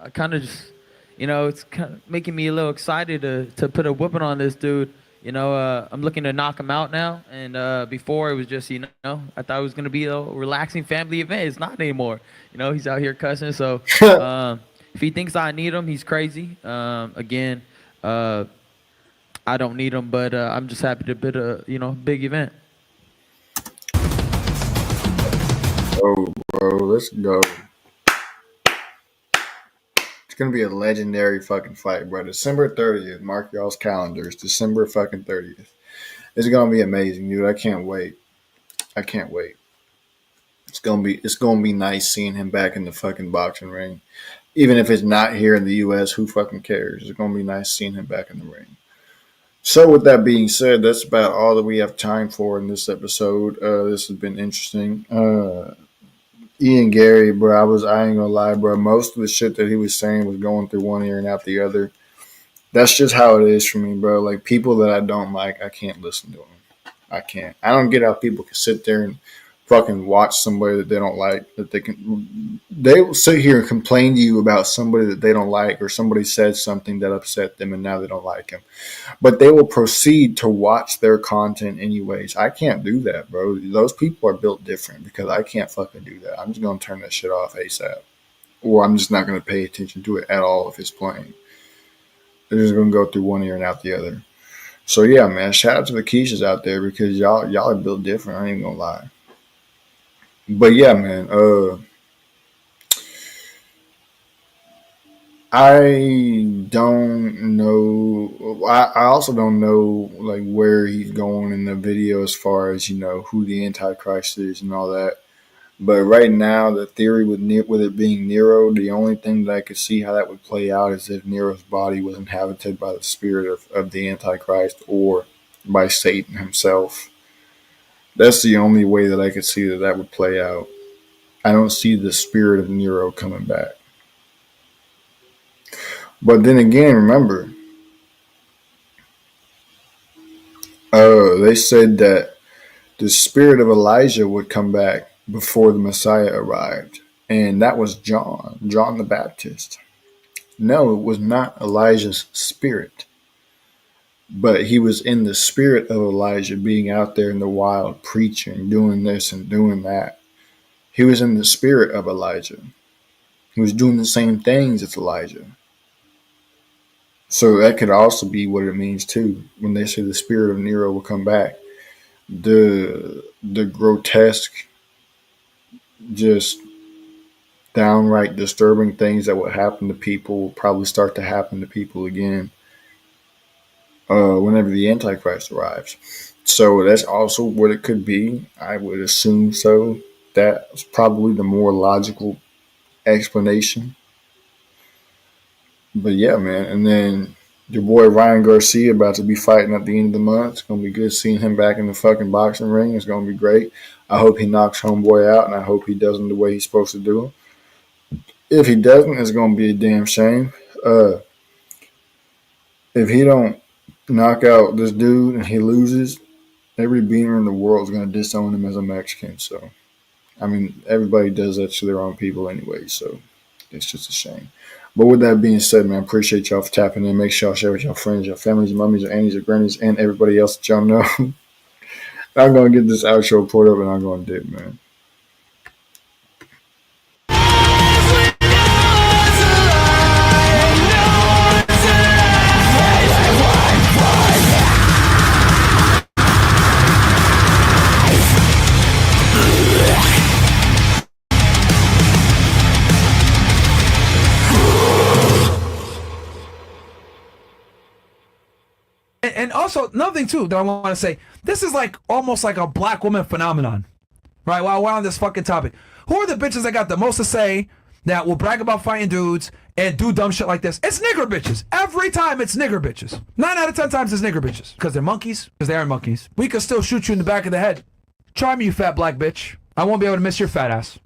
I kind of just, it's kind of making me a little excited to put a whooping on this dude. I'm looking to knock him out now. And before it was just, I thought it was going to be a relaxing family event. It's not anymore. He's out here cussing. So if he thinks I need him, he's crazy. Again, I don't need him, but I'm just happy to put a, big event. go, bro. Let's go. It's gonna be a legendary fucking fight, bro. December 30th. Mark y'all's calendars. December fucking 30th. It's gonna be amazing, dude. I can't wait. I can't wait. It's gonna be nice seeing him back in the fucking boxing ring. Even if it's not here in the US, who fucking cares? It's gonna be nice seeing him back in the ring. So with that being said, that's about all that we have time for in this episode. This has been interesting. Ian Gary, bro, I ain't gonna lie, bro. Most of the shit that he was saying was going through one ear and out the other. That's just how it is for me, bro. Like, people that I don't like, I can't listen to them. I can't. I don't get how people can sit there and fucking watch somebody that they don't like, they will sit here and complain to you about somebody that they don't like, or somebody said something that upset them and now they don't like him. But they will proceed to watch their content anyways. I can't do that, bro. Those people are built different, because I can't fucking do that. I'm just going to turn that shit off ASAP. Or I'm just not going to pay attention to it at all if it's playing. They're just going to go through one ear and out the other. So yeah, man, shout out to the Keishas out there, because y'all are built different. I ain't even going to lie. But yeah, man, I don't know. I also don't know, like, where he's going in the video as far as, who the Antichrist is and all that. But right now, the theory with it being Nero, the only thing that I could see how that would play out is if Nero's body was inhabited by the spirit of the Antichrist, or by Satan himself. That's the only way that I could see that would play out. I don't see the spirit of Nero coming back. But then again, remember, they said that the spirit of Elijah would come back before the Messiah arrived. And that was John the Baptist. No, it was not Elijah's spirit. But he was in the spirit of Elijah, being out there in the wild, preaching, doing this and doing that. He was in the spirit of Elijah. He was doing the same things as Elijah. So that could also be what it means too, when they say the spirit of Nero will come back. The grotesque, just downright disturbing things that would happen to people will probably start to happen to people again whenever the Antichrist arrives. So that's also what it could be. I would assume so. That's probably the more logical explanation. But yeah, man. And then your boy Ryan Garcia about to be fighting at the end of the month. It's going to be good seeing him back in the fucking boxing ring. It's going to be great. I hope he knocks homeboy out, and I hope he does him the way he's supposed to do him. If he doesn't, it's going to be a damn shame. If he don't knock out this dude and he loses, every beaner in the world is going to disown him as a Mexican. So, I mean, everybody does that to their own people anyway, so it's just a shame. But with that being said, man, I appreciate y'all for tapping in. Make sure y'all share with your friends, your families, your mummies, your aunties, your grannies, and everybody else that y'all know. I'm going to get this outro put up, and I'm going to dip, man. And also, another thing, too, that I want to say, this is like almost like a black woman phenomenon, right? While we're on this fucking topic. Who are the bitches that got the most to say, that will brag about fighting dudes and do dumb shit like this? It's nigger bitches. Every time it's nigger bitches. 9 out of 10 times it's nigger bitches. Because they're monkeys. Because they aren't monkeys. We could still shoot you in the back of the head. Try me, you fat black bitch. I won't be able to miss your fat ass.